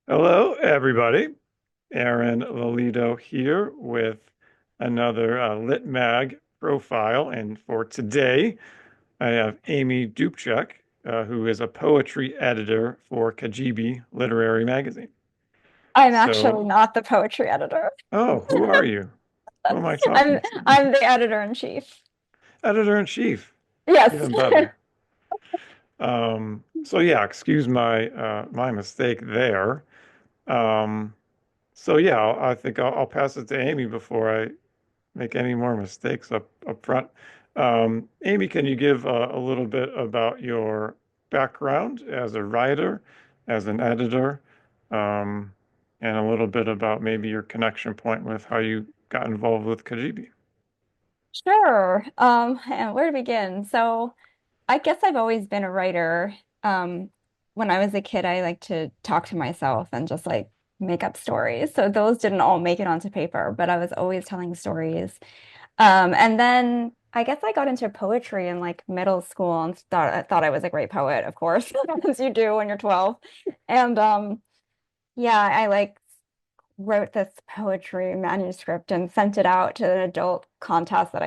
Hello, everybody. Aaron Lelito here with another Lit Mag profile. And for today, I have Amy Dupcak, who is a poetry editor for Cagibi Literary Magazine. I'm actually So, not the poetry editor. oh, who are you? Who am I I'm talking to? I'm the editor in chief. Editor-in-chief. Yes. Even better. So yeah, excuse my mistake there. Um, so yeah, I think I'll pass it to Amy before I make any more mistakes up front. Amy, can you give a little bit about your background as a writer, as an editor, um, and a little bit about maybe your connection point with how you got involved with Kajibi? Sure. And where to begin? So I guess I've always been a writer. Um, when I was a kid, I liked to talk to myself and just like make up stories. So those didn't all make it onto paper, but I was always telling stories. And then I guess I got into poetry in like middle school and thought I was a great poet, of course, as you do when you're 12. And yeah, I like wrote this poetry manuscript and sent it out to an adult contest that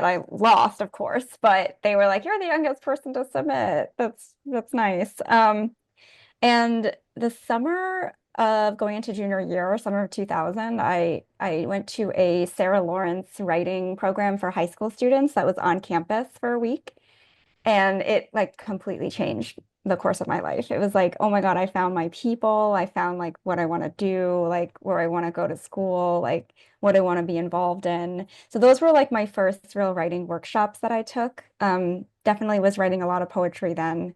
I lost, of course, but they were like, "You're the youngest person to submit." That's nice. And the summer of going into junior year, summer of 2000, I went to a Sarah Lawrence writing program for high school students that was on campus for a week. And it like completely changed the course of my life. It was like, oh my God, I found my people. I found like what I want to do, like where I want to go to school, like what I want to be involved in. So those were like my first real writing workshops that I took. Definitely was writing a lot of poetry then.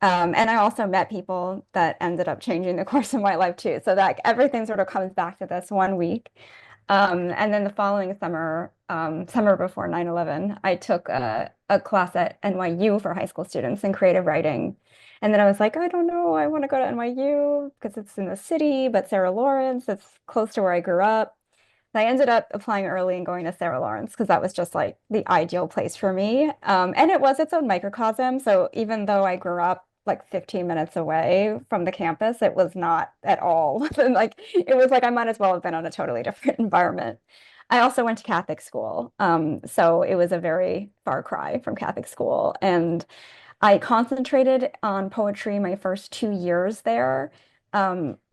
And I also met people that ended up changing the course of my life too. So that everything sort of comes back to this one week. And then the following summer, summer before 9/11, I took a class at NYU for high school students in creative writing. And then I was like, I don't know, I want to go to NYU because it's in the city, but Sarah Lawrence, it's close to where I grew up. I ended up applying early and going to Sarah Lawrence because that was just like the ideal place for me. And it was its own microcosm. So even though I grew up like 15 minutes away from the campus, it was not at all. Like it was like I might as well have been on a totally different environment. I also went to Catholic school. So it was a very far cry from Catholic school. And I concentrated on poetry my first 2 years there.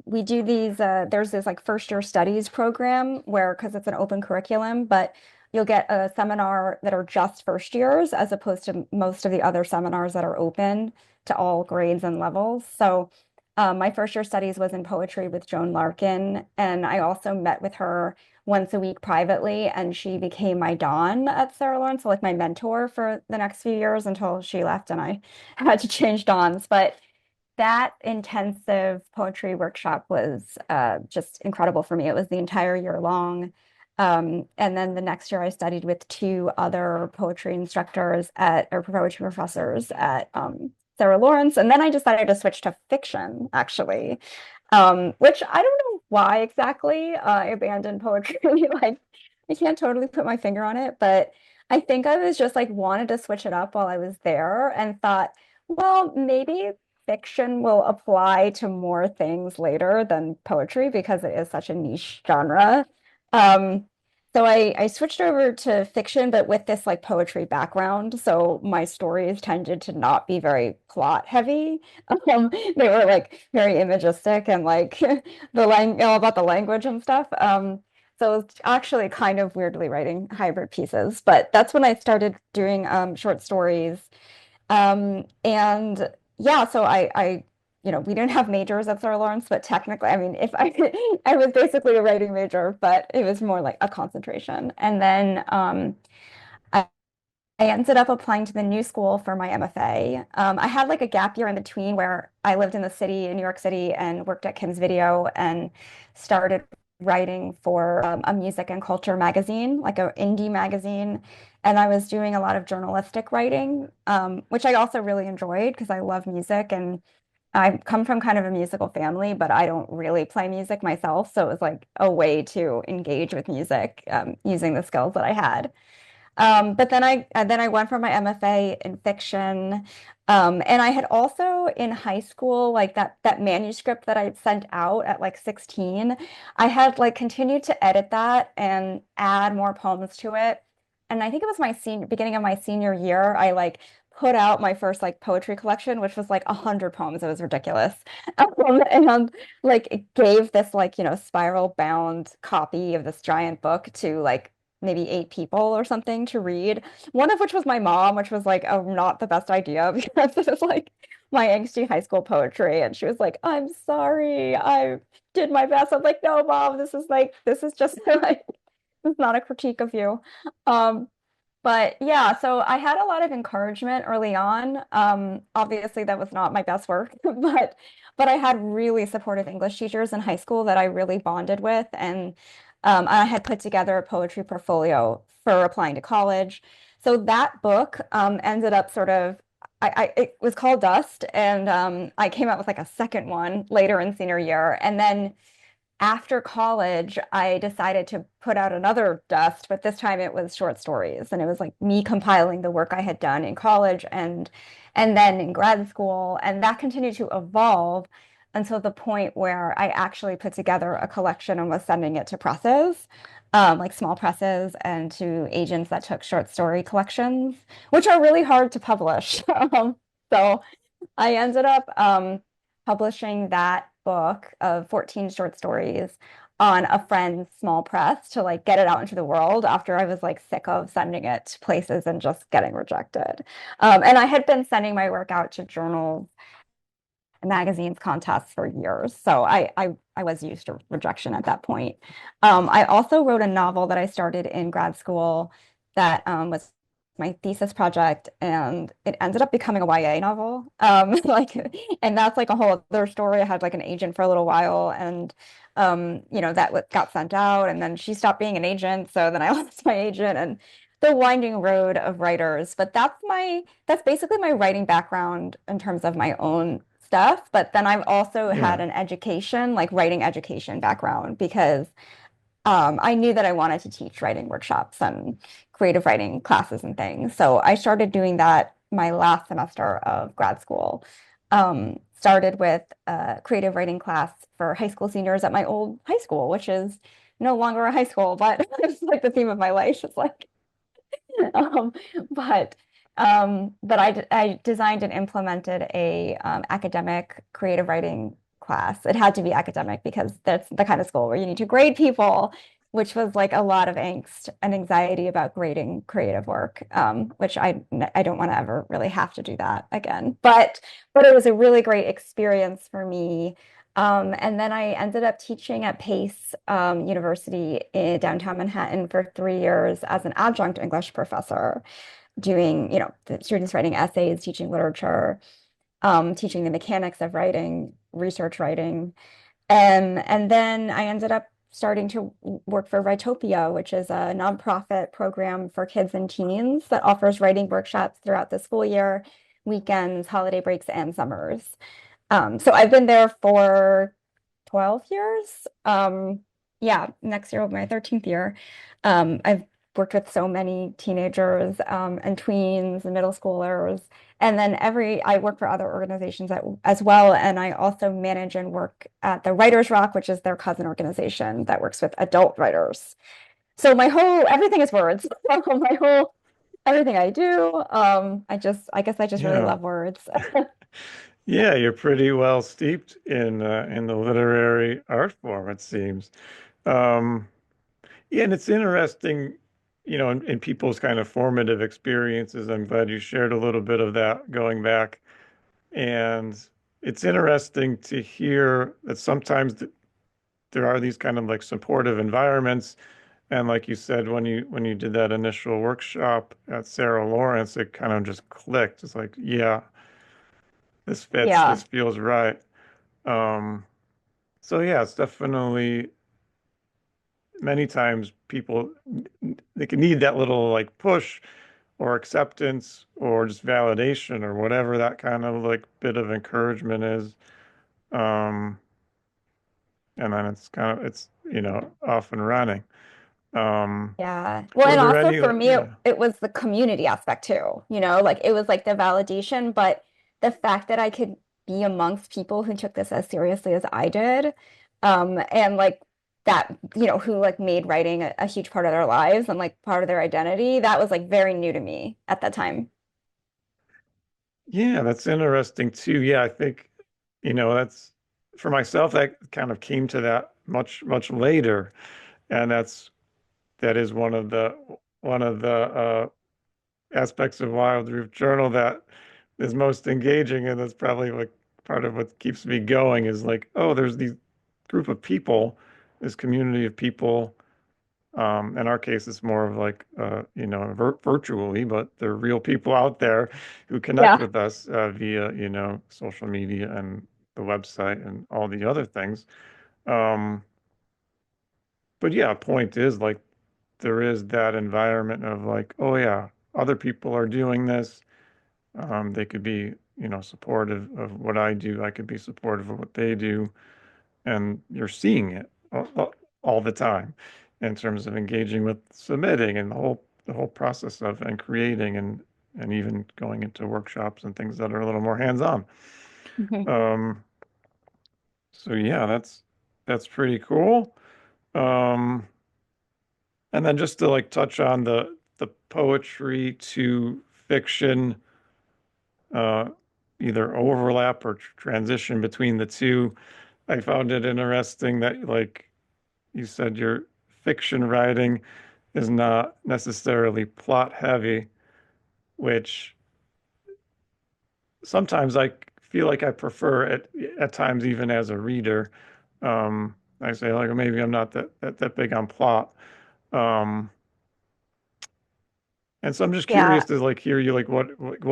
We do there's this like first year studies program where, because it's an open curriculum, but you'll get a seminar that are just first years as opposed to most of the other seminars that are open to all grades and levels. So my first year studies was in poetry with Joan Larkin, and I also met with her once a week privately, and she became my Dawn at Sarah Lawrence, so like my mentor for the next few years until she left and I had to change Dawns. But that intensive poetry workshop was just incredible for me. It was the entire year long. And then the next year I studied with two other poetry instructors or poetry professors at Sarah Lawrence. And then I decided to switch to fiction, actually, which I don't know why exactly I abandoned poetry. Like, I can't totally put my finger on it, but I think I was just like wanted to switch it up while I was there and thought, well, maybe fiction will apply to more things later than poetry because it is such a niche genre. Um, so I switched over to fiction, but with this like poetry background. So my stories tended to not be very plot heavy. They were like very imagistic and like all about the language and stuff. So it's actually kind of weirdly writing hybrid pieces, but that's when I started doing short stories. And yeah, so we didn't have majors at Sarah Lawrence, but technically, I mean, if I I was basically a writing major, but it was more like a concentration. And then I, I ended up applying to the new school for my MFA. I had like a gap year in between where I lived in the city in New York City and worked at Kim's Video and started writing for a music and culture magazine, like an indie magazine. And I was doing a lot of journalistic writing, which I also really enjoyed because I love music and I come from kind of a musical family, but I don't really play music myself. So it was like a way to engage with music using the skills that I had. But then I went for my MFA in fiction. And I had also in high school, like that manuscript that I had sent out at like 16, I had like continued to edit that and add more poems to it. And I think it was my senior beginning of my senior year, I like put out my first like poetry collection, which was like 100 poems. It was ridiculous. And like it gave this like, spiral bound copy of this giant book to like maybe 8 people or something to read. One of which was my mom, which was like not the best idea because it was like my angsty high school poetry. And she was like, I'm sorry, I did my best. I'm like, no, mom, this is just like, this is not a critique of you. Um, but yeah, so I had a lot of encouragement early on. Obviously that was not my best work, but I had really supportive English teachers in high school that I really bonded with, and I had put together a poetry portfolio for applying to college. So that book ended up sort of it was called Dust, and I came out with like a second one later in senior year, and then after college, I decided to put out another dust, but this time it was short stories, and it was like me compiling the work I had done in college and then in grad school, and that continued to evolve until the point where I actually put together a collection and was sending it to presses, like small presses, and to agents that took short story collections, which are really hard to publish. So I ended up publishing that book of 14 short stories on a friend's small press to like get it out into the world after I was like sick of sending it to places and just getting rejected. And I had been sending my work out to journals, magazines, contests for years. So I was used to rejection at that point. I also wrote a novel that I started in grad school that was my thesis project, and it ended up becoming a YA novel. Like, and that's like a whole other story. I had like an agent for a little while, and that got sent out, and then she stopped being an agent, so then I lost my agent, and the winding road of writers. But that's basically my writing background in terms of my own stuff. But then I've also had Yeah. an education, like writing education background, because I knew that I wanted to teach writing workshops and creative writing classes and things. So I started doing that my last semester of grad school. Started with a creative writing class for high school seniors at my old high school, which is no longer a high school, but it's like the theme of my life. It's like um, but I designed and implemented a academic creative writing class. It had to be academic because that's the kind of school where you need to grade people, which was like a lot of angst and anxiety about grading creative work, which I don't want to ever really have to do that again. But it was a really great experience for me. And then I ended up teaching at Pace University in downtown Manhattan for 3 years as an adjunct English professor, doing, the students writing essays, teaching literature, teaching the mechanics of writing, research writing. And then I ended up starting to work for Writopia, which is a nonprofit program for kids and teens that offers writing workshops throughout the school year, weekends, holiday breaks, and summers. So I've been there for 12 years. Yeah, next year will be my 13th year. I've worked with so many teenagers and tweens and middle schoolers. And then I work for other organizations as well. And I also manage and work at the Writers Rock, which is their cousin organization that works with adult writers. So everything is words. Everything I do. I guess I just really Yeah. love words. Yeah, you're pretty well steeped in the literary art form, it seems. Um, yeah, and it's interesting, in people's kind of formative experiences. I'm glad you shared a little bit of that going back. And it's interesting to hear that sometimes there are these kind of like supportive environments. And like you said, when you did that initial workshop at Sarah Lawrence, it kind of just clicked. It's like, yeah, this fits, Yeah. this feels right. Um, so yeah, it's definitely many times people they can need that little like push or acceptance or just validation or whatever that kind of like bit of encouragement is. Um, and then it's off and running. Yeah. Well, Were and there also any, for me, yeah. it was the community aspect too, like it was like the validation, but the fact that I could be amongst people who took this as seriously as I did, and like that, who like made writing a huge part of their lives and like part of their identity, that was like very new to me at that time. Yeah, that's interesting too. Yeah, I think, that's for myself, that kind of came to that much, much later. And that is one of the aspects of Wild Roof Journal that is most engaging, and that's probably like part of what keeps me going is like, oh, there's these group of people, this community of people. In our case, it's more of like, virtually, but there are real people out there who connect Yeah. with us via, social media and the website and all the other things. Um, but yeah, point is like there is that environment of like, oh yeah, other people are doing this. They could be, supportive of what I do. I could be supportive of what they do. And you're seeing it all the time in terms of engaging with submitting and the whole process of and creating and even going into workshops and things that are a little more hands-on. Mhm. Um, so yeah, that's pretty cool. Um, and then just to like touch on the poetry to fiction, uh, either overlap or transition between the two. I found it interesting that like you said your fiction writing is not necessarily plot heavy, which sometimes I feel like I prefer at times even as a reader. I say like maybe I'm not that big on plot. Um, and so I'm just curious Yeah. to like hear you like what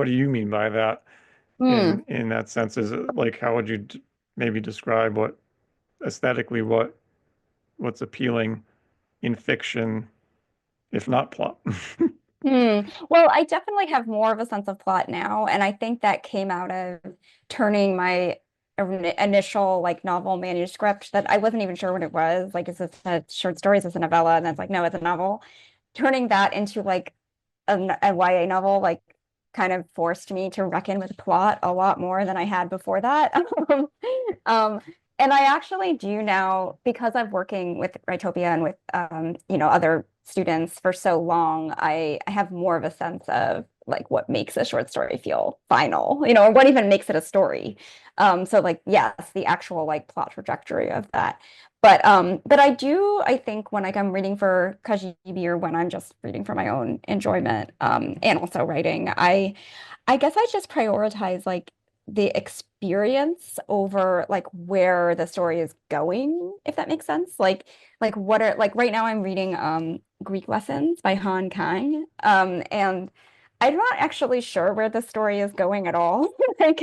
do you mean by that Mm. in that sense? Is it like how would you maybe describe what aesthetically what's appealing in fiction if not plot? Hmm. Well, I definitely have more of a sense of plot now, and I think that came out of turning my initial like novel manuscript that I wasn't even sure what it was. Like, is this a short story? Is this a novella? And it's like, no, it's a novel. Turning that into like a YA novel, like, kind of forced me to reckon with plot a lot more than I had before that. Um, and I actually do now because I'm working with Rytopia and with other students for so long, I have more of a sense of like what makes a short story feel final, or what even makes it a story. So like yes, the actual like plot trajectory of that. But I think when like I'm reading for Cagibi or when I'm just reading for my own enjoyment, and also writing, I guess I just prioritize like the experience over like where the story is going, if that makes sense. Like what are like right now I'm reading Greek Lessons by Han Kang. And I'm not actually sure where the story is going at all. Like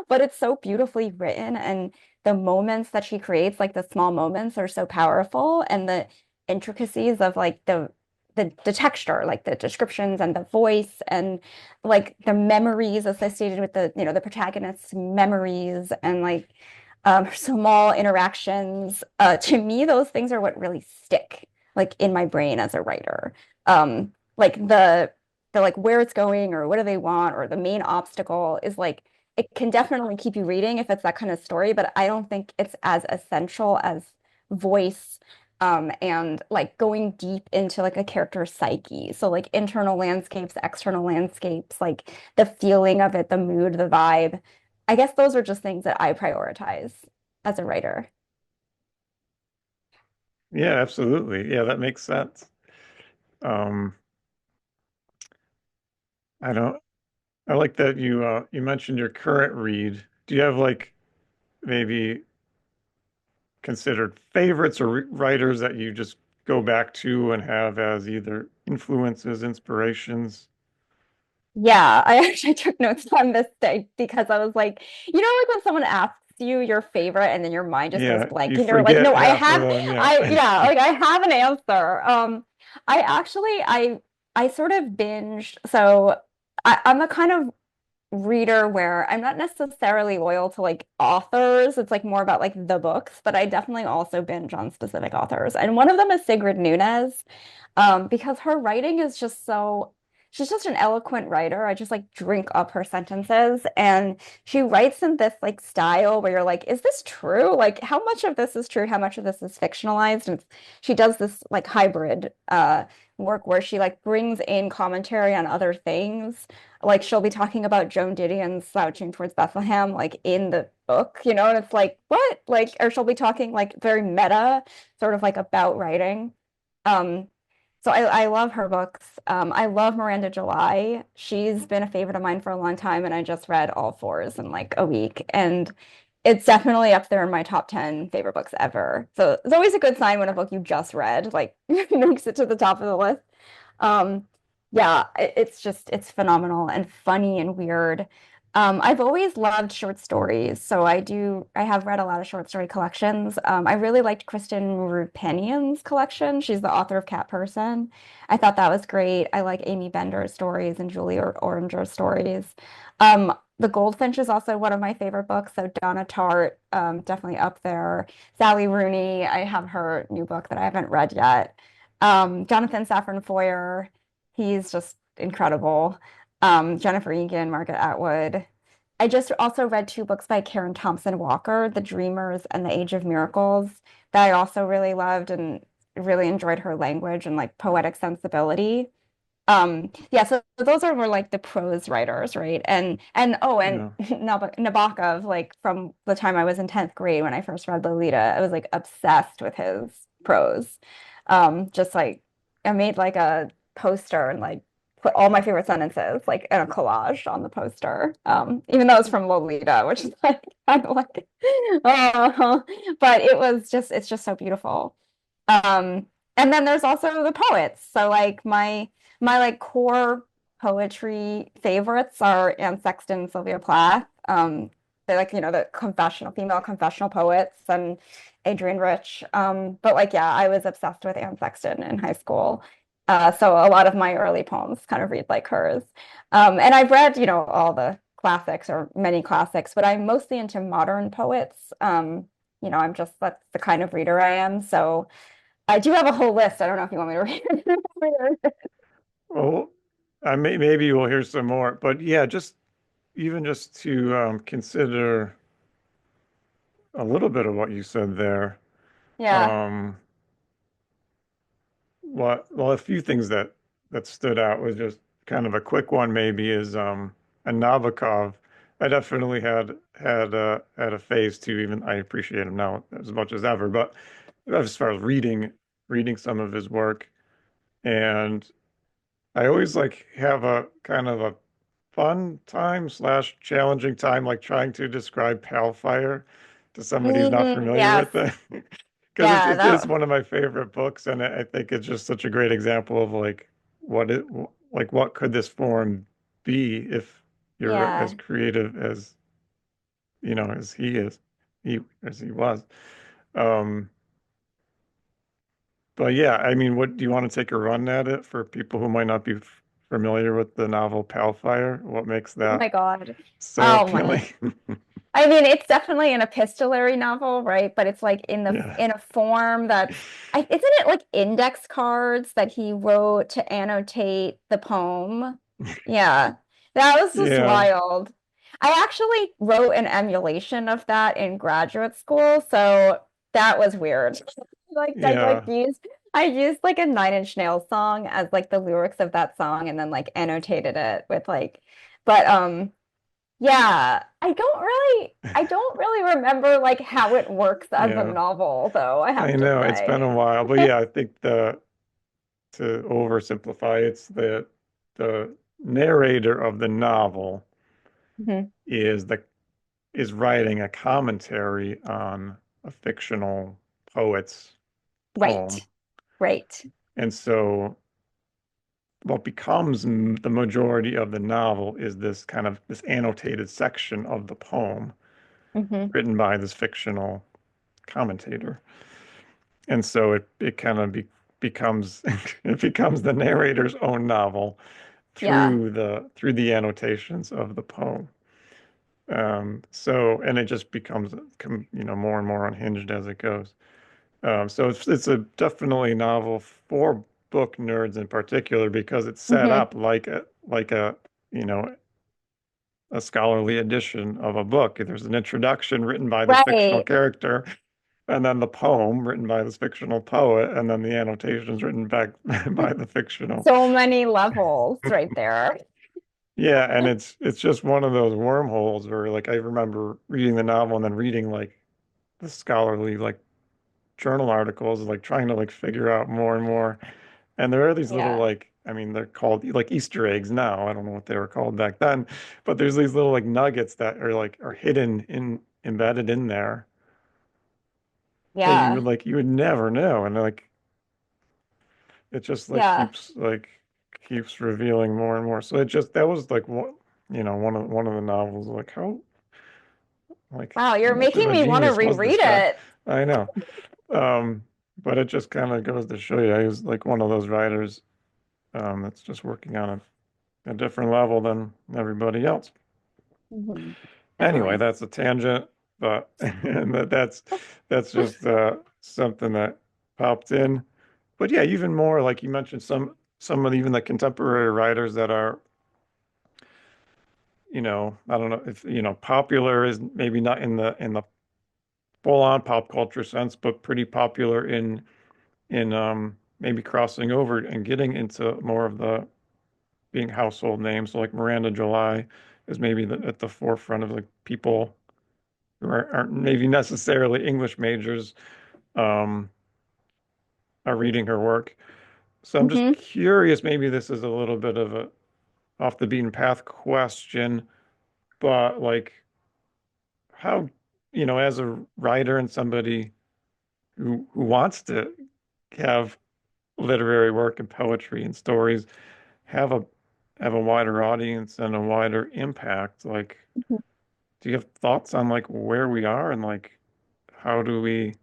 but it's so beautifully written and the moments that she creates, like the small moments are so powerful and the intricacies of like the texture, like the descriptions and the voice and like the memories associated with the protagonist's memories and like small interactions. To me, those things are what really stick like in my brain as a writer. Like the like where it's going or what do they want or the main obstacle is like it can definitely keep you reading if it's that kind of story, but I don't think it's as essential as voice, and like going deep into like a character's psyche. So like internal landscapes, external landscapes, like the feeling of it, the mood, the vibe. I guess those are just things that I prioritize as a writer. Yeah, absolutely. Yeah, that makes sense. Um, I don't, I like that you mentioned your current read. Do you have like maybe considered favorites or writers that you just go back to and have as either influences, inspirations? Yeah, I actually took notes on this day because I was like, like when someone asks you your favorite and then your mind just goes Yeah, blank you and you're like, forget no, half of them. Yeah. yeah, like I have an answer. I actually, I sort of binged. So I'm a kind of reader where I'm not necessarily loyal to like authors. It's like more about like the books, but I definitely also binge on specific authors. And one of them is Sigrid Nunez, because her writing is just so, she's just an eloquent writer. I just like drink up her sentences. And she writes in this like style where you're like, is this true? Like, how much of this is true? How much of this is fictionalized? And she does this like hybrid work where she like brings in commentary on other things. Like she'll be talking about Joan Didion's Slouching Towards Bethlehem, like in the book, and it's like, what? Like, or she'll be talking like very meta, sort of like about writing. Um, so I love her books. I love Miranda July. She's been a favorite of mine for a long time, and I just read all fours in like a week. And it's definitely up there in my top 10 favorite books ever. So it's always a good sign when a book you just read like makes it to the top of the list. Um, yeah, it's just it's phenomenal and funny and weird. I've always loved short stories, so I have read a lot of short story collections. I really liked Kristen Rupenian's collection. She's the author of Cat Person. I thought that was great. I like Amy Bender's stories and Julie Oranger's stories. The Goldfinch is also one of my favorite books. So Donna Tartt, definitely up there. Sally Rooney, I have her new book that I haven't read yet. Jonathan Safran Foer, he's just incredible. Jennifer Egan, Margaret Atwood. I just also read two books by Karen Thompson Walker, The Dreamers and The Age of Miracles, that I also really loved and really enjoyed her language and like poetic sensibility. Yeah, so those are more like the prose writers, right? And Yeah. Nabokov, like from the time I was in 10th grade when I first read Lolita, I was like obsessed with his prose. Just like I made like a poster and like put all my favorite sentences like in a collage on the poster. Even though it's from Lolita, which is like kind of like but it's just so beautiful. And then there's also the poets. So like my like core poetry favorites are Anne Sexton, Sylvia Plath. They're like, the female confessional poets and Adrienne Rich. But like, yeah, I was obsessed with Anne Sexton in high school. So a lot of my early poems kind of read like hers. And I've read, all the classics or many classics, but I'm mostly into modern poets. That's the kind of reader I am. So I do have a whole list. I don't know if you want me to read it. Well, maybe we'll hear some more, but yeah, just to consider a little bit of what you said there. Yeah. Um, well, a few things that stood out was just kind of a quick one maybe is a Nabokov. I definitely had a phase too, even I appreciate him now as much as ever, but as far as reading some of his work, and I always like have a kind of a fun time slash challenging time, like trying to describe Pal Fire to somebody who's not familiar Yes. with it. Because Yeah, it is that one of my favorite books, and I think it's just such a great example of like what it like what could this form be if you're as yeah. creative as as he is, he as he was. Um, but yeah, I mean, what do you want to take a run at it for people who might not be familiar with the novel Pal Fire? What makes Oh that my God. so Oh appealing? my. I mean, it's definitely an epistolary novel, right? But it's like Yeah. in a form that's isn't it like index cards that he wrote to annotate the poem? Yeah. That was just Yeah. wild. I actually wrote an emulation of that in graduate school, so that was weird. Like Yeah. I used like a Nine Inch Nails song as like the lyrics of that song and then like annotated it with like but yeah, I don't really remember like how it works as a Yeah. novel though, I I have to know it's been say. a while, but yeah, I think the to oversimplify, it's the narrator of the novel Mhm. is the is writing a commentary on a fictional poet's poem. Right. Right. And so what becomes the majority of the novel is this kind of this annotated section of the poem Hmm. written by this fictional commentator. And so it kind of becomes it becomes the narrator's own novel. Yeah. through the annotations of the poem. So and it just becomes more and more unhinged as it goes. So it's a definitely novel for book nerds in particular because it's set Hmm. up like a you know a scholarly edition of a book. There's an introduction written by this fictional Right. character, and then the poem written by this fictional poet, and then the annotations written back by the fictional. So many levels right there. Yeah, and it's just one of those wormholes where like I remember reading the novel and then reading like the scholarly like journal articles, like trying to like figure out more and more. And there are these little Yeah. like I mean they're called like Easter eggs now. I don't know what they were called back then, but there's these little like nuggets that are hidden in embedded in there that Yeah. you would never know. And like it just Yeah. like keeps revealing more and more. So it just that was like what one of the novels like Wow, how you're much of making a me want to genius was this reread guy? it. I know. But it just kind of goes to show you he was like one of those writers that's just working on a different level than everybody else. Mhm. Anyway, Definitely. that's a tangent, but and that's just something that popped in. But yeah, even more like you mentioned some of even the contemporary writers that are, I don't know if popular is maybe not in the full-on pop culture sense, but pretty popular in maybe crossing over and getting into more of the being household names. So like Miranda July is maybe at the forefront of like people who aren't maybe necessarily English majors um, are reading her work. So I'm just Hmm. curious, maybe this is a little bit of a off the beaten path question, but like how, as a writer and somebody who wants to have literary work and poetry and stories have a wider audience and a wider impact, like do you have thoughts on like where we are and like how do we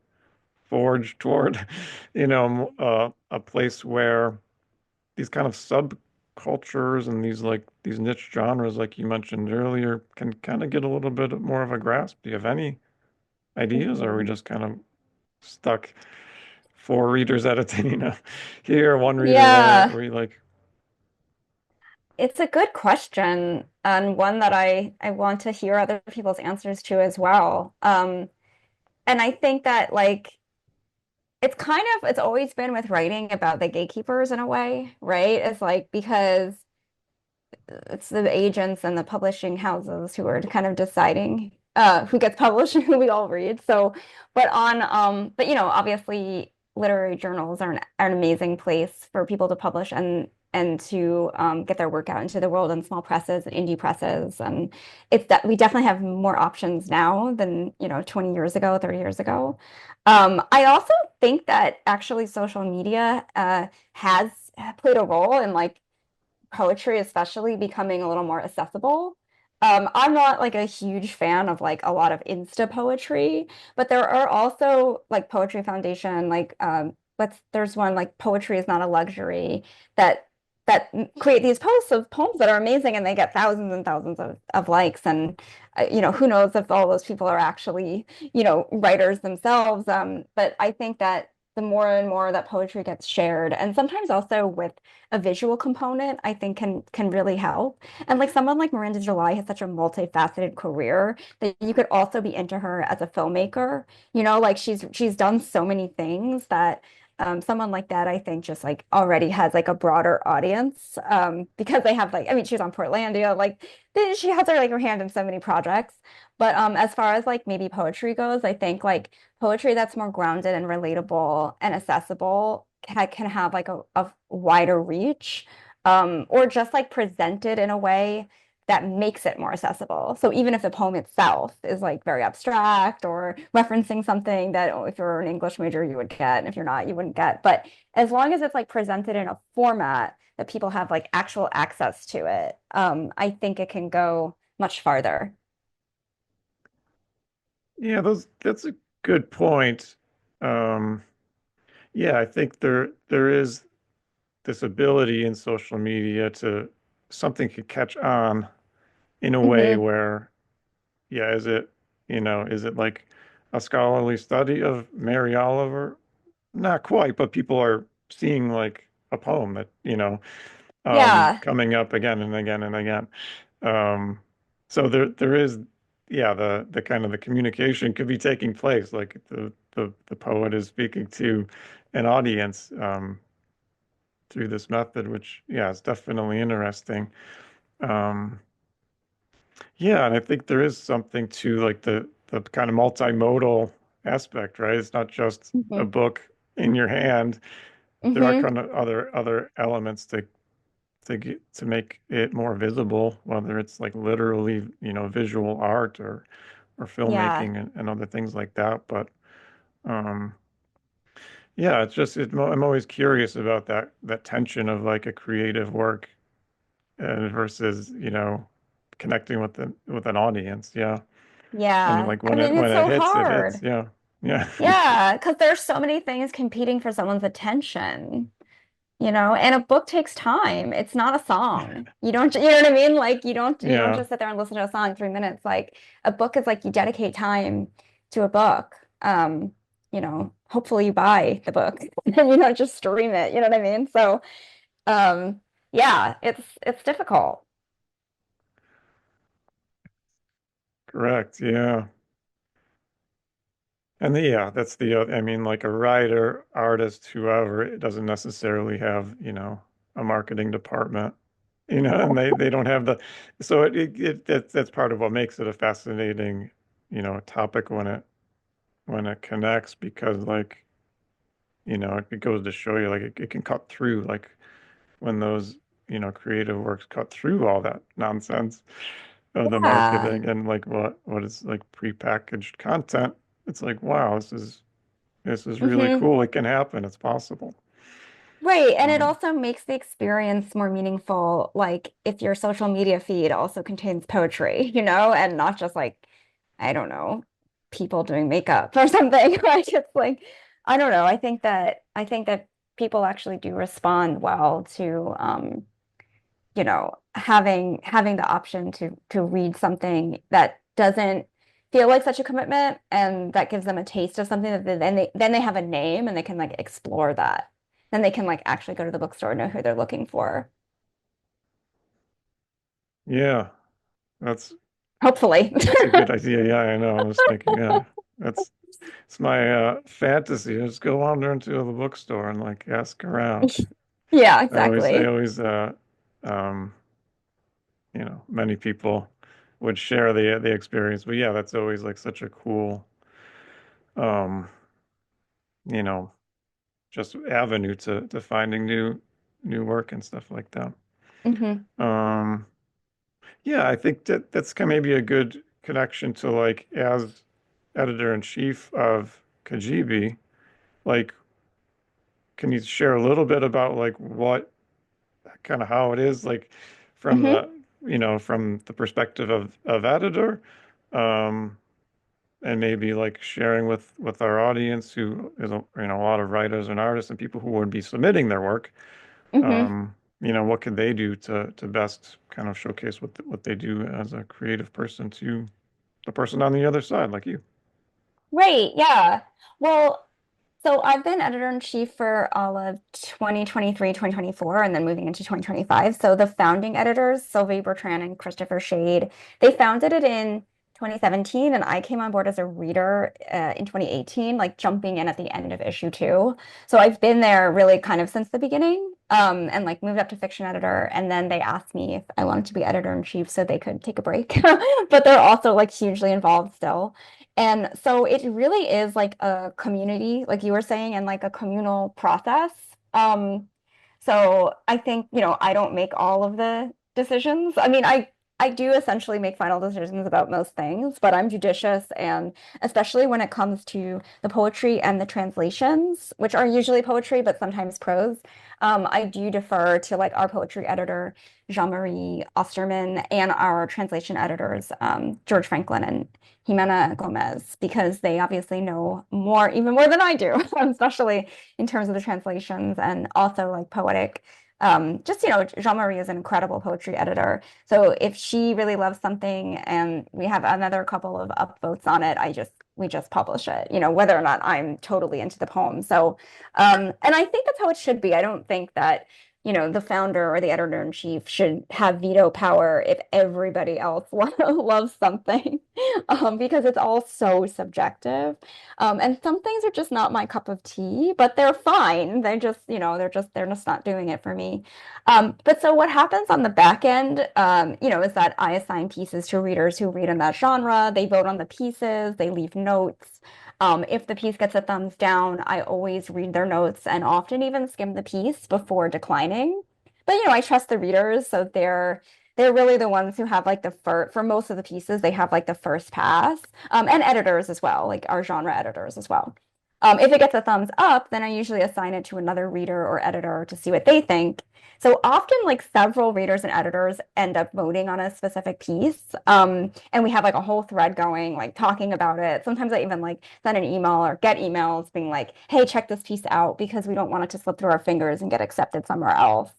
forge toward, a place where these kind of subcultures and these like these niche genres, like you mentioned earlier, can kind of get a little bit more of a grasp? Do you have any ideas, or are we Hmm. just kind of stuck four readers at a time, here, one reader there? Yeah. Are we like, It's a good question and one that I want to hear other people's answers to as well. And I think that like it's always been with writing about the gatekeepers in a way, right? It's like because it's the agents and the publishing houses who are kind of deciding who gets published and who we all read. So, but obviously literary journals are an amazing place for people to publish and to get their work out into the world and small presses and indie presses. And it's that we definitely have more options now than, 20 years ago, 30 years ago. I also think that actually social media has played a role in like poetry especially becoming a little more accessible. I'm not like a huge fan of like a lot of Insta poetry, but there are also like Poetry Foundation, like there's one like Poetry is Not a Luxury that that create these posts of poems that are amazing and they get thousands and thousands of likes and who knows if all those people are actually writers themselves. But I think that the more and more that poetry gets shared and sometimes also with a visual component, I think can really help. And like someone like Miranda July has such a multifaceted career that you could also be into her as a filmmaker. Like she's done so many things that someone like that, I think, just like already has like a broader audience because they have like, I mean, she was on Portlandia, like she has her hand in so many projects. But as far as like maybe poetry goes, I think like poetry that's more grounded and relatable and accessible can have like a wider reach, or just like presented in a way that makes it more accessible. So even if the poem itself is like very abstract or referencing something that if you're an English major you would get, and if you're not, you wouldn't get. But as long as it's like presented in a format that people have like actual access to it, I think it can go much farther. yeah, that's a good point. Um, yeah, I think there is this ability in social media to something could catch on in a way Hmm. where, yeah, is it like a scholarly study of Mary Oliver? Not quite, but people are seeing like a poem that, Yeah. coming up again and again and again. Um, so there is, yeah, the kind of the communication could be taking place, like the poet is speaking to an audience through this method, which yeah, is definitely interesting. Um, yeah, and I think there is something to like the kind of multimodal aspect, right? It's not just a Hmm. book in your hand. There are Hmm. kind of other elements to make it more visible, whether it's like literally, visual art or Yeah. filmmaking and other things like that. But um, yeah, I'm always curious about that tension of like a creative work versus, connecting with an audience. Yeah. And Yeah. like I mean, when it's it so hits, it hits. hard. Yeah. Yeah. Yeah, because there's so many things competing for someone's attention, and a book takes time. It's not a song. You don't, you know what I mean? Like you don't Yeah. just sit there and listen to a song in 3 minutes. Like a book is like you dedicate time to a book. Hopefully you buy the book and you don't just stream it. You know what I mean? So, um, yeah, it's difficult. Correct. Yeah. And yeah, that's I mean, like a writer, artist, whoever, it doesn't necessarily have, a marketing department, and No. they don't have so that's part of what makes it a fascinating, topic when it connects because like, it goes to show you like it can cut through like when those, creative works cut through all that nonsense of the Yeah. marketing and like what is like prepackaged content. It's like, wow, this is really Hmm. cool. It can happen. It's possible. Right. And it Um, also makes the experience more meaningful, like if your social media feed also contains poetry, and not just like, I don't know, people doing makeup or something. Like it's like, I don't know. I think that people actually do respond well to having the option to read something that doesn't feel like such a commitment and that gives them a taste of something that then they have a name and they can like explore that. Then they can like actually go to the bookstore and know who they're looking for. yeah, that's Hopefully. that's a good idea. Yeah, I know. I was thinking, yeah, that's it's my fantasy. Just go wander into the bookstore and like ask around. Yeah, I exactly. always um, many people would share the experience. But yeah, that's always like such a cool um, you know, just avenue to finding new work and stuff like that. Hmm. Um, yeah, I think that's kind of maybe a good connection to like as editor-in-chief of Cagibi, like can you share a little bit about like what kind of how it is like from Hmm. from the perspective of editor, um, and maybe like sharing with our audience who is a lot of writers and artists and people who would be submitting their work, Hmm. what could they do to best kind of showcase what they do as a creative person to the person on the other side, like you. Right, yeah. Well, so I've been editor-in-chief for all of 2023, 2024, and then moving into 2025. So the founding editors, Sylvie Bertrand and Christopher Shade, they founded it in 2017, and I came on board as a reader in 2018, like jumping in at the end of issue two. So I've been there really kind of since the beginning, and like moved up to fiction editor. And then they asked me if I wanted to be editor-in-chief so they could take a break. But they're also like hugely involved still. And so it really is like a community, like you were saying, and like a communal process. So I think, I don't make all of the decisions. I mean, I do essentially make final decisions about most things, but I'm judicious and especially when it comes to the poetry and the translations, which are usually poetry, but sometimes prose. I do defer to like our poetry editor, Jean-Marie Osterman, and our translation editors, George Franklin and Jimena Gomez, because they obviously know more, even more than I do, especially in terms of the translations and also like poetic. Just, Jean-Marie is an incredible poetry editor. So if she really loves something and we have another couple of upvotes on it, we just publish it, whether or not I'm totally into the poem. So, and I think that's how it should be. I don't think that, the founder or the editor-in-chief should have veto power if everybody else loves something, because it's all so subjective. And some things are just not my cup of tea, but they're fine. They're just not doing it for me. But so what happens on the back end, is that I assign pieces to readers who read in that genre. They vote on the pieces, they leave notes. If the piece gets a thumbs down, I always read their notes and often even skim the piece before declining. But I trust the readers, so they're really the ones who have like the first, for most of the pieces, they have like the first pass, and editors as well, like our genre editors as well. If it gets a thumbs up, then I usually assign it to another reader or editor to see what they think. So often, like several readers and editors end up voting on a specific piece. And we have like a whole thread going, like talking about it. Sometimes I even like send an email or get emails being like, hey, check this piece out because we don't want it to slip through our fingers and get accepted somewhere else.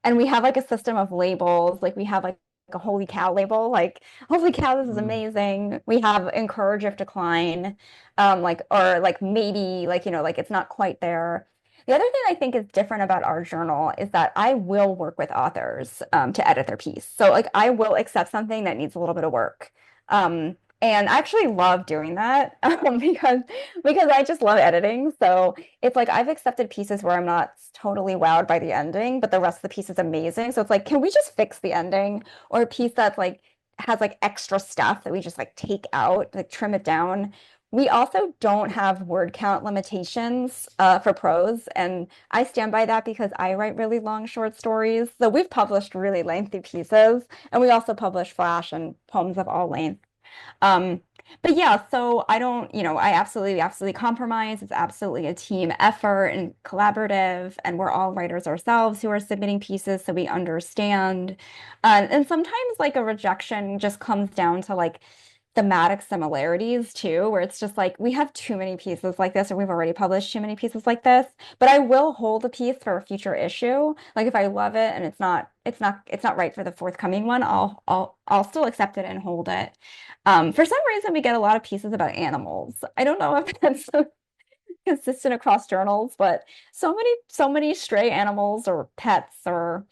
And we have like a system of labels. Like we have like a holy cow label, like holy cow, this is Mm. amazing. We have encourage if decline, like or like maybe like like it's not quite there. The other thing I think is different about our journal is that I will work with authors to edit their piece. So like I will accept something that needs a little bit of work. And I actually love doing that because I just love editing. So it's like I've accepted pieces where I'm not totally wowed by the ending, but the rest of the piece is amazing. So it's like, can we just fix the ending? Or a piece that's like has like extra stuff that we just like take out, like trim it down. We also don't have word count limitations for prose, and I stand by that because I write really long short stories. So we've published really lengthy pieces, and we also publish flash and poems of all lengths. Um, but yeah, so I don't, I absolutely compromise. It's absolutely a team effort and collaborative, and we're all writers ourselves who are submitting pieces, so we understand. And sometimes like a rejection just comes down to like thematic similarities too, where it's just like we have too many pieces like this, or we've already published too many pieces like this. But I will hold a piece for a future issue. Like if I love it and it's not right for the forthcoming one, I'll still accept it and hold it. For some reason, we get a lot of pieces about animals. I don't know if that's consistent across journals, but so many stray animals or pets or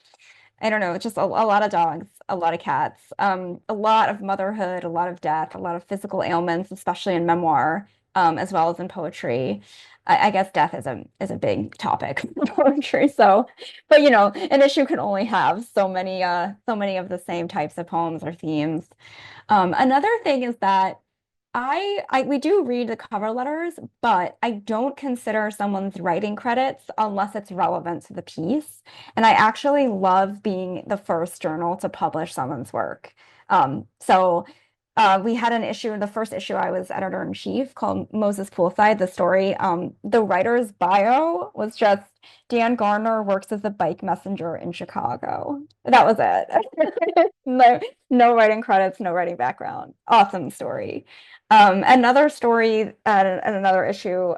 I don't know, just a lot of dogs, a lot of cats, a lot of motherhood, a lot of death, a lot of physical ailments, especially in memoir, as well as in poetry. I guess death is a big topic in poetry. So, but an issue can only have so many of the same types of poems or themes. Another thing is that we do read the cover letters, but I don't consider someone's writing credits unless it's relevant to the piece. And I actually love being the first journal to publish someone's work. So we had an issue in the first issue I was editor-in-chief called Moses Poolside, the story. The writer's bio was just Dan Garner works as a bike messenger in Chicago. That was it. No writing credits, no writing background. Awesome story. Another story at another issue,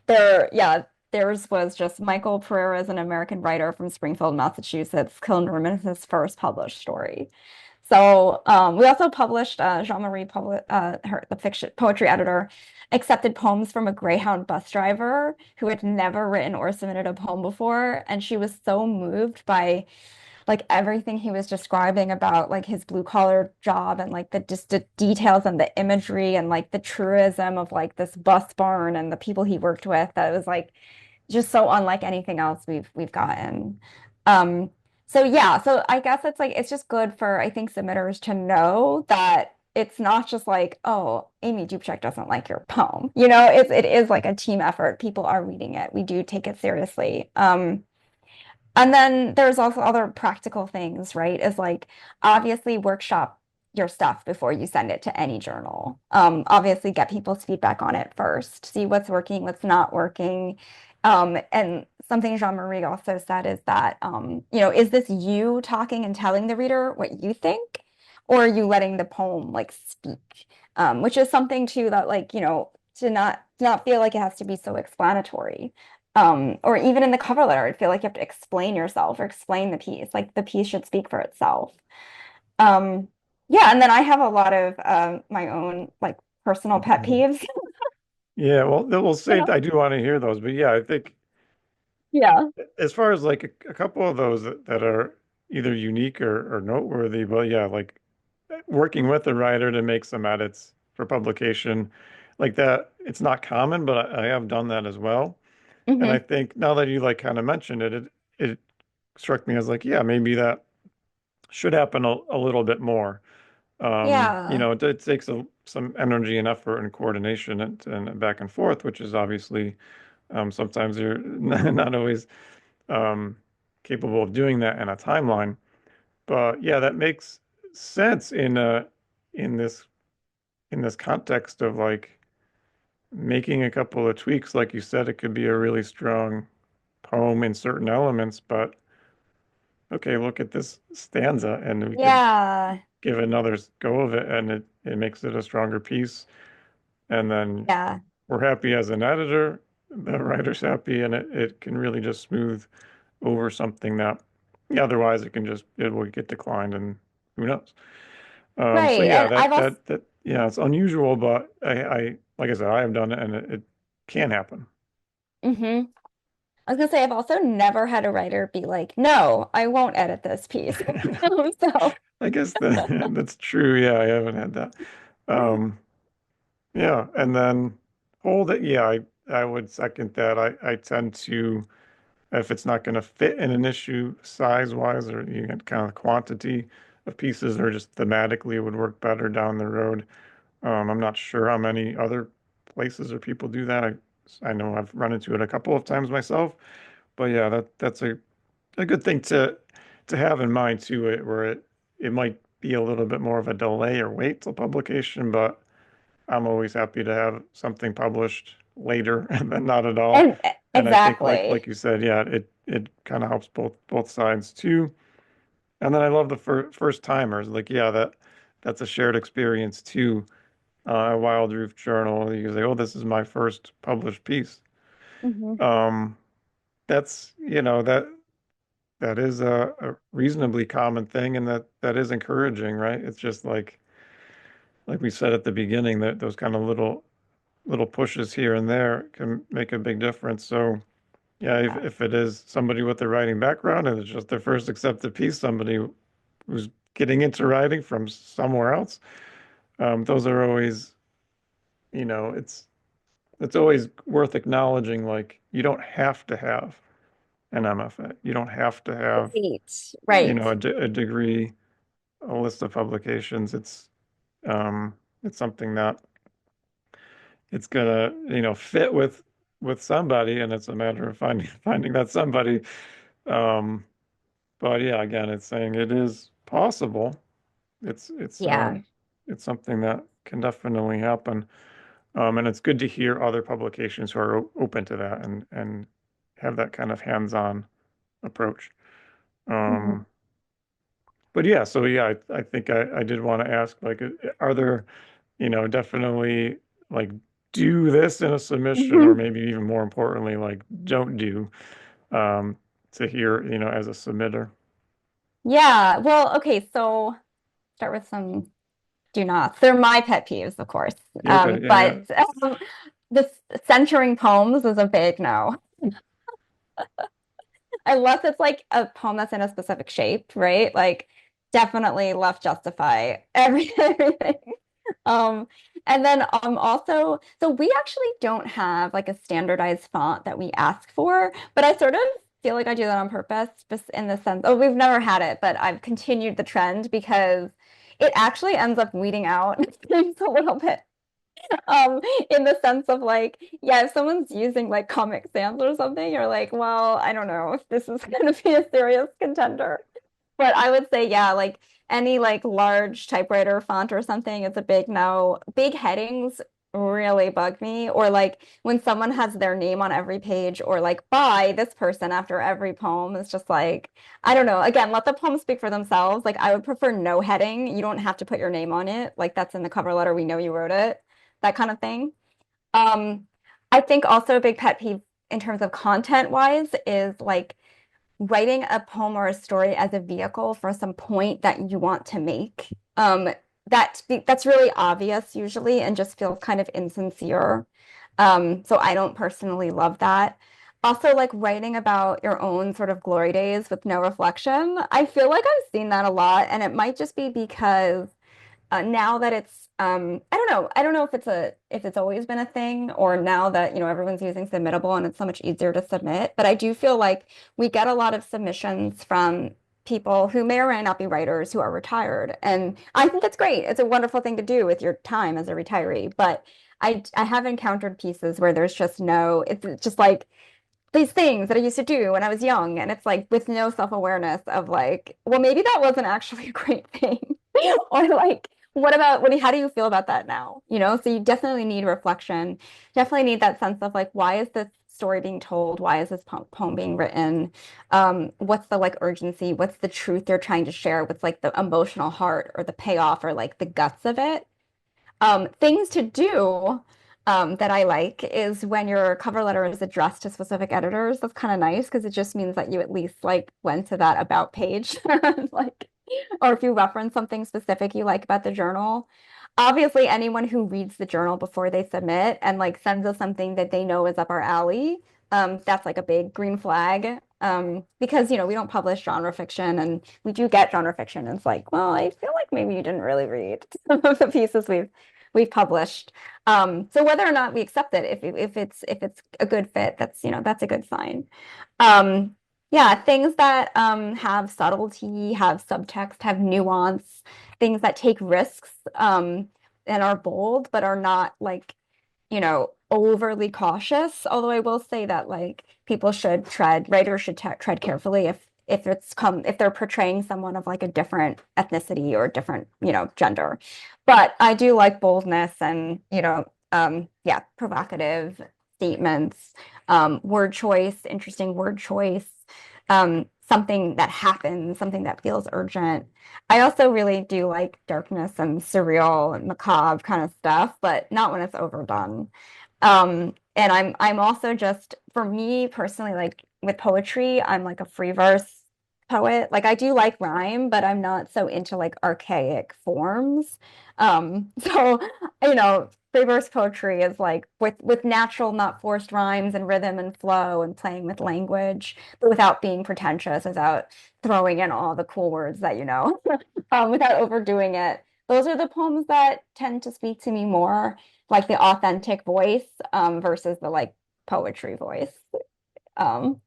theirs was just Michael Pereira is an American writer from Springfield, Massachusetts, killed in his first published story. So we also published Jean-Marie, the fiction poetry editor, accepted poems from a Greyhound bus driver who had never written or submitted a poem before, and she was so moved by like everything he was describing about like his blue collar job and like the just the details and the imagery and like the truism of like this bus barn and the people he worked with that was like just so unlike anything else we've gotten. Um, so yeah, so I guess it's just good for I think submitters to know that it's not just like, oh, Amy Dupcak doesn't like your poem. It is like a team effort. People are reading it. We do take it seriously. And then there's also other practical things, right? Is like obviously workshop your stuff before you send it to any journal. Obviously get people's feedback on it first, see what's working, what's not working. And something Jean-Marie also said is that, is this you talking and telling the reader what you think, or are you letting the poem like speak? Which is something too that like, to not feel like it has to be so explanatory. Or even in the cover letter, I feel like you have to explain yourself or explain the piece. Like the piece should speak for itself. Um, yeah, and then I have a lot of my own like personal pet peeves. Yeah, well, we'll You say know? I do want to hear those, but yeah, I think Yeah. as far as like a couple of those that are either unique or noteworthy, but yeah, like working with a writer to make some edits for publication, like that, it's not common, but I have done that as well. And I Hmm. think now that you like kind of mentioned it, it struck me as like, yeah, maybe that should happen a little bit more. Yeah. It takes some energy and effort and coordination and back and forth, which is obviously sometimes you're not always um, capable of doing that in a timeline. But yeah, that makes sense in this in this context of like making a couple of tweaks. Like you said, it could be a really strong poem in certain elements, but okay, look at this stanza, and we could Yeah. give another go of it, and it makes it a stronger piece. And then Yeah. we're happy as an editor, the writer's happy, and it can really just smooth over something that yeah, otherwise it will get declined, and who knows. So Right. yeah, And I've also yeah, it's unusual, but like I said, I have done it, and it can happen. hmm I was gonna say I've also never had a writer be like, no, I won't edit this piece. So I guess that's true. Yeah, I haven't had that. Um, yeah, and then hold it. Yeah, I would second that. I tend to if it's not going to fit in an issue size wise or you get kind of quantity of pieces or just thematically it would work better down the road. I'm not sure how many other places or people do that. I know I've run into it a couple of times myself, but yeah, that's a good thing to have in mind too, where it might be a little bit more of a delay or wait till publication, but I'm always happy to have something published later than not at all. and And I think like exactly. you said, yeah, it kind of helps both sides too. And then I love the first timers. Like, yeah, that's a shared experience too. Wild Roof Journal. You say, oh, this is my first published piece. Hmm. Um, that's, that is a reasonably common thing and that is encouraging, right? It's just like we said at the beginning, that those kind of little pushes here and there can make a big difference. So yeah, Yeah. if it is somebody with a writing background and it's just their first accepted piece, somebody who's getting into writing from somewhere else, those are always, you know, it's always worth acknowledging. Like you don't have to have an MFA. You don't have to have, Right. Right. a degree, a list of publications. Um, it's something that it's gonna, fit with somebody, and it's a matter of finding that somebody. Um, but yeah, again, it's saying it is possible. It's it's uh Yeah. it's something that can definitely happen. And it's good to hear other publications who are open to that and have that kind of hands-on approach. Hmm. Um, but yeah, so yeah, I think I did want to ask, like, are there, definitely like do this in a submission, or Hmm. maybe even more importantly, like don't do um, to hear, as a submitter. Yeah. Well, okay, so start with some do nots. They're my pet peeves, of course. Yeah, okay, yeah, yeah. But this centering poems is a big no. Unless it's like a poem that's in a specific shape, right? Like definitely left justify everything. Um, and then also, so we actually don't have like a standardized font that we ask for, but I sort of feel like I do that on purpose, just in the sense, oh, we've never had it, but I've continued the trend because it actually ends up weeding out things a little bit. Um, in the sense of like, yeah, if someone's using like Comic Sans or something, you're like, well, I don't know if this is going to be a serious contender. But I would say, yeah, like any like large typewriter font or something, it's a big no. Big headings really bug me. Or like when someone has their name on every page, or like by this person after every poem, it's just like, I don't know. Again, let the poem speak for themselves. Like I would prefer no heading. You don't have to put your name on it. Like that's in the cover letter. We know you wrote it, that kind of thing. Um, I think also a big pet peeve. in terms of content wise is like writing a poem or a story as a vehicle for some point that you want to make. That's really obvious usually and just feels kind of insincere. So I don't personally love that. Also, like writing about your own sort of glory days with no reflection. I feel like I've seen that a lot, and it might just be because now that it's I don't know if it's always been a thing or now that everyone's using Submittable and it's so much easier to submit, but I do feel like we get a lot of submissions from people who may or may not be writers who are retired, and I think it's great. It's a wonderful thing to do with your time as a retiree, but I have encountered pieces where there's just no, it's just like these things that I used to do when I was young, and it's like with no self-awareness of like, well, maybe that wasn't actually a great thing. Or like, what about how do you feel about that now? So you definitely need reflection, definitely need that sense of like, why is this story being told? Why is this poem being written? What's the like urgency? What's the truth they're trying to share? What's like the emotional heart or the payoff or like the guts of it? Things to do that I like is when your cover letter is addressed to specific editors. That's kind of nice because it just means that you at least like went to that about page, like, or if you reference something specific you like about the journal. Obviously, anyone who reads the journal before they submit and like sends us something that they know is up our alley, that's like a big green flag. Because we don't publish genre fiction and we do get genre fiction. And it's like, well, I feel like maybe you didn't really read some of the pieces we've published. So whether or not we accept it, if it's a good fit, that's a good sign. Um, yeah, things that have subtlety, have subtext, have nuance, things that take risks and are bold, but are not like overly cautious. Although I will say that like writers should tread carefully if they're portraying someone of like a different ethnicity or different, gender. But I do like boldness and, yeah, provocative statements, word choice, interesting word choice, something that happens, something that feels urgent. I also really do like darkness and surreal and macabre kind of stuff, but not when it's overdone. And I'm also just for me personally, like with poetry, I'm like a free verse poet. Like I do like rhyme, but I'm not so into like archaic forms. So free verse poetry is like with natural, not forced rhymes and rhythm and flow and playing with language, but without being pretentious, without throwing in all the cool words that without overdoing it. Those are the poems that tend to speak to me more, like the authentic voice, versus the like poetry voice. Um,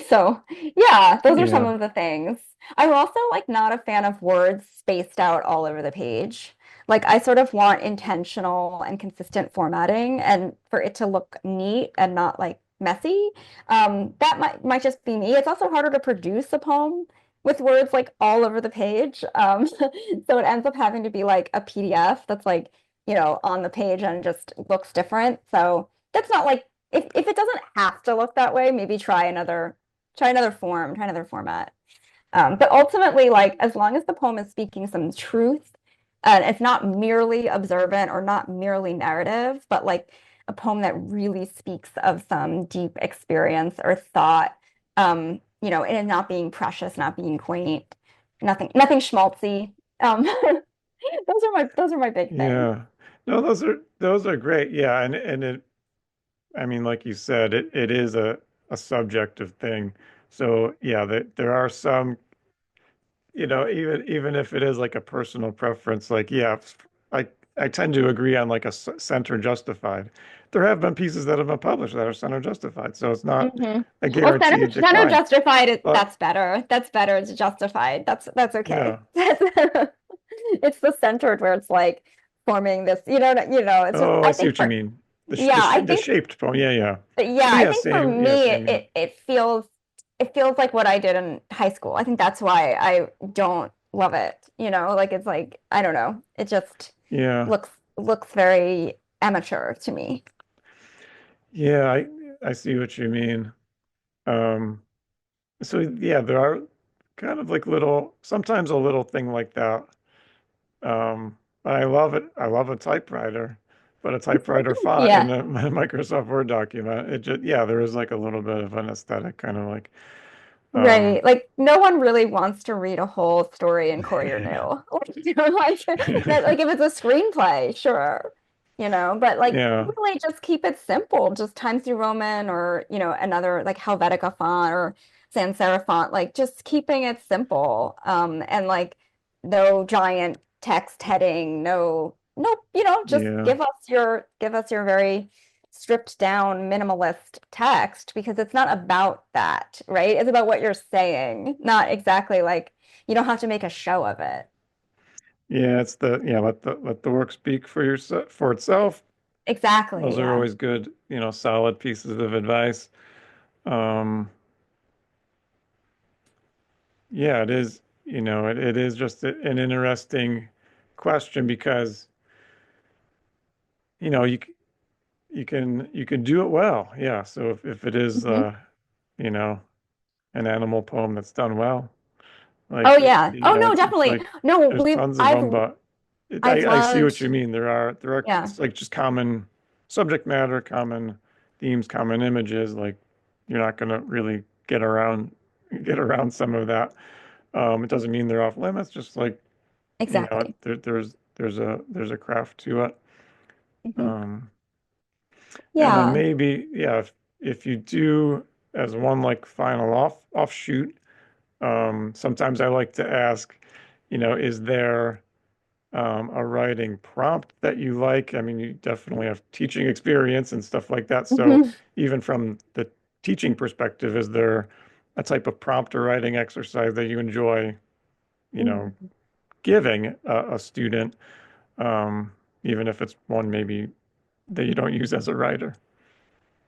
so yeah, those are some Yeah. of the things. I'm also like not a fan of words spaced out all over the page. Like I sort of want intentional and consistent formatting and for it to look neat and not like messy. That might just be me. It's also harder to produce a poem with words like all over the page. So it ends up having to be like a PDF that's like, on the page and just looks different. So that's not like if it doesn't have to look that way, maybe try another format. But ultimately, like as long as the poem is speaking some truth and it's not merely observant or not merely narrative, but like a poem that really speaks of some deep experience or thought, and it not being precious, not being quaint, nothing schmaltzy. Those are my big things. Yeah. No, those are great. Yeah, and it I mean, like you said, it is a subjective thing. So yeah, there are some, even if it is like a personal preference, like yeah, I I tend to agree on like a center justified. There have been pieces that have been published that are center justified, so it's not Hmm. a Well, guaranteed center decline. justified, But that's better. That's better. It's justified. That's okay. yeah. It's the centered where it's like forming this, it's just Oh, I I see think what you for mean. yeah, I The think shaped poem. Yeah, yeah. yeah, But I yeah, think for same. Yeah, me same. Yeah. it feels like what I did in high school. I think that's why I don't love it. Like it's like I don't know. It just Yeah. looks very amateur to me. Yeah, I see what you mean. Um, so yeah, there are kind of like sometimes a little thing like that. But I love it. I love a typewriter. but a typewriter font in Yeah. a Microsoft Word document. It just, yeah, there is like a little bit of an aesthetic kind of like, um, Right. Like no one really wants to read a whole story in Courier New. Like that like if it's a screenplay, sure. But like yeah, really just keep it simple. Just Times New Roman or, another like Helvetica font or sans serif font. Like just keeping it simple. And like no giant text heading, no, just yeah, give us your very stripped down minimalist text because it's not about that, right? It's about what you're saying, not exactly like you don't have to make a show of it. yeah. It's the yeah. Let the work speak for yourself for itself. Exactly, Those are yeah. always good, solid pieces of advice. Um, yeah, it is. It is just an interesting question because you know you c- you can do it well. Yeah. So if it is Hmm. you know an animal poem that's done well, Oh like yeah. Oh no, it's definitely. like No, there's believe tons of them, but I've I see what loved, you mean. There are yeah, it's like just common subject matter, common themes, common images. Like you're not gonna really get around some of that. It doesn't mean they're off limits. Just like exactly. there's a craft to it. Hmm. Um, and then Yeah. maybe yeah, if you do as one like final offshoot, sometimes I like to ask, is there a writing prompt that you like? I mean, you definitely have teaching experience and stuff like that. So Hmm. even from the teaching perspective, is there a type of prompt or writing exercise that you enjoy, you know, giving a student, um, even if it's one maybe that you don't use as a writer?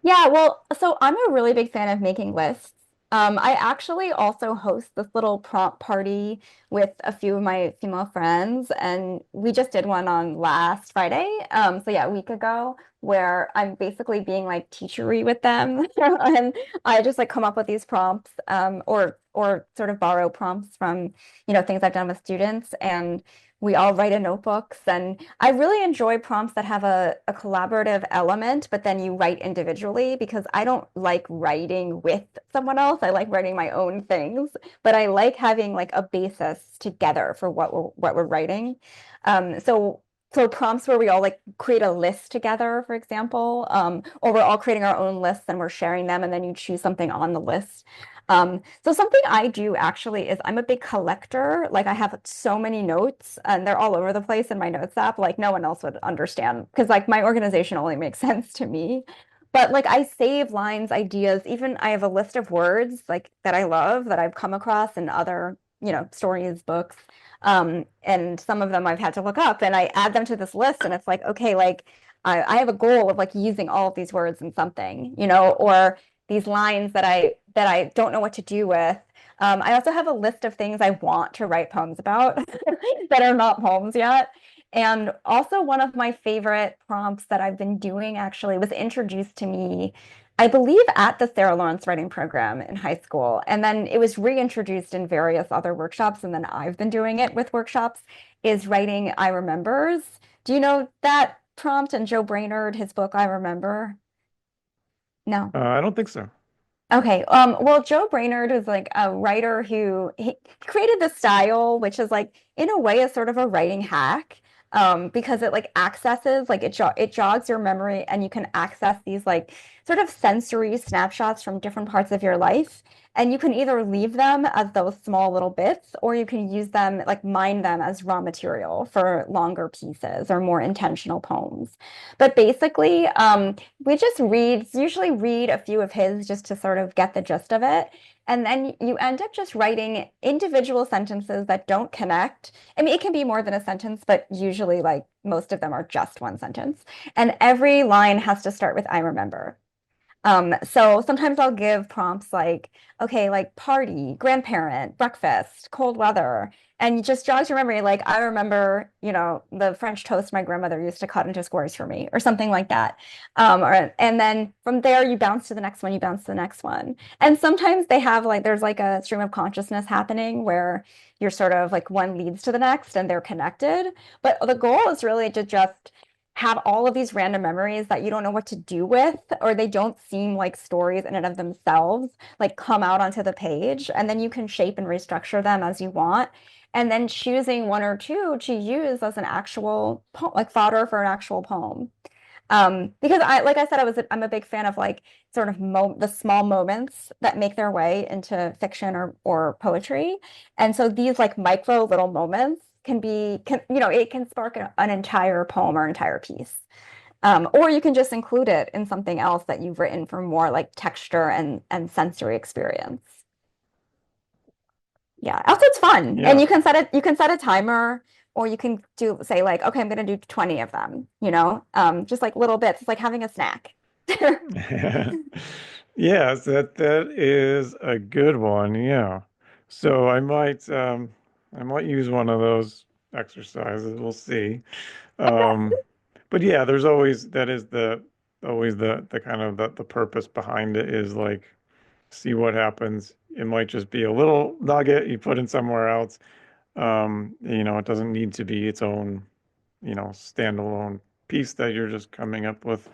Yeah, well, so I'm a really big fan of making lists. I actually also host this little prompt party with a few of my female friends, and we just did one on last Friday. So yeah, a week ago, where I'm basically being like teachery with them, and I just like come up with these prompts, or sort of borrow prompts from, things I've done with students, and we all write in notebooks. And I really enjoy prompts that have a collaborative element, but then you write individually because I don't like writing with someone else. I like writing my own things, but I like having like a basis together for what we're writing. So prompts where we all like create a list together, for example, or we're all creating our own lists and we're sharing them, and then you choose something on the list. So something I do actually is I'm a big collector. Like I have so many notes and they're all over the place in my notes app. Like no one else would understand because like my organization only makes sense to me. But like I save lines, ideas, even I have a list of words like that I love that I've come across in other, stories, books. And some of them I've had to look up and I add them to this list and it's like, okay, like I have a goal of like using all of these words in something, or these lines that I don't know what to do with. I also have a list of things I want to write poems about that are not poems yet. And also one of my favorite prompts that I've been doing actually was introduced to me, I believe, at the Sarah Lawrence writing program in high school. And then it was reintroduced in various other workshops. And then I've been doing it with workshops, is writing I Remembers. Do you know that prompt and Joe Brainerd, his book, I Remember? No. I don't think so. Okay. Well, Joe Brainerd is like a writer who he created the style, which is like in a way a sort of a writing hack, because it like accesses, like it jogs your memory, and you can access these like sort of sensory snapshots from different parts of your life. And you can either leave them as those small little bits, or you can use them, like mine them as raw material for longer pieces or more intentional poems. But basically, we just usually read a few of his just to sort of get the gist of it. And then you end up just writing individual sentences that don't connect. I mean, it can be more than a sentence, but usually, like, most of them are just one sentence. And every line has to start with I remember. So sometimes I'll give prompts like, okay, like party, grandparent, breakfast, cold weather, and it just jogs your memory. Like I remember, the French toast my grandmother used to cut into squares for me, or something like that. And then from there you bounce to the next one, you bounce to the next one. And sometimes they have like there's like a stream of consciousness happening where you're sort of like one leads to the next and they're connected. But the goal is really to just have all of these random memories that you don't know what to do with, or they don't seem like stories in and of themselves, like come out onto the page, and then you can shape and restructure them as you want. And then choosing one or two to use as an actual poem, like fodder for an actual poem. Because like I said, I'm a big fan of like sort of mo the small moments that make their way into fiction or poetry. And so these like micro little moments it can spark an entire poem or entire piece. Or you can just include it in something else that you've written for more like texture and sensory experience. Yeah. Also, it's fun. And Yeah. you can set a timer or you can do say like, okay, I'm gonna do 20 of them, just like little bits. It's like having a snack. Yes, that is a good one. Yeah. So I might use one of those exercises. We'll see. Um, but yeah, there's always that is the always the kind of the purpose behind it is like see what happens. It might just be a little nugget you put in somewhere else. It doesn't need to be its own, standalone piece that you're just coming up with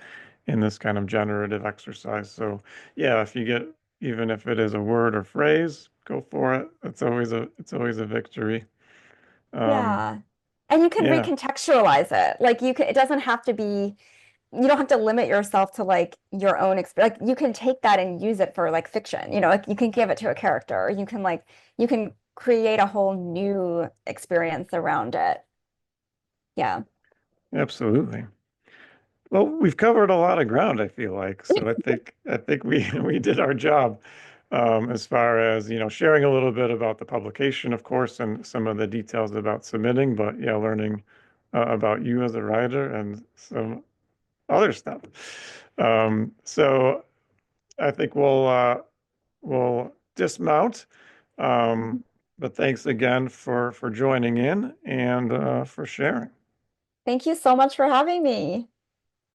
in this kind of generative exercise. So yeah, if you get even if it is a word or phrase, go for it. It's always a victory. Um, Yeah. And you can yeah, recontextualize it. Like it doesn't have to be, you don't have to limit yourself to like your own experience. Like you can take that and use it for like fiction, like you can give it to a character. You can create a whole new experience around it. Yeah. absolutely. Well, we've covered a lot of ground, I feel like. So I think we we did our job as far as, sharing a little bit about the publication, of course, and some of the details about submitting, but yeah, learning about you as a writer and some other stuff. So I think we'll dismount. Um, but thanks again for joining in and for sharing. Thank you so much for having me.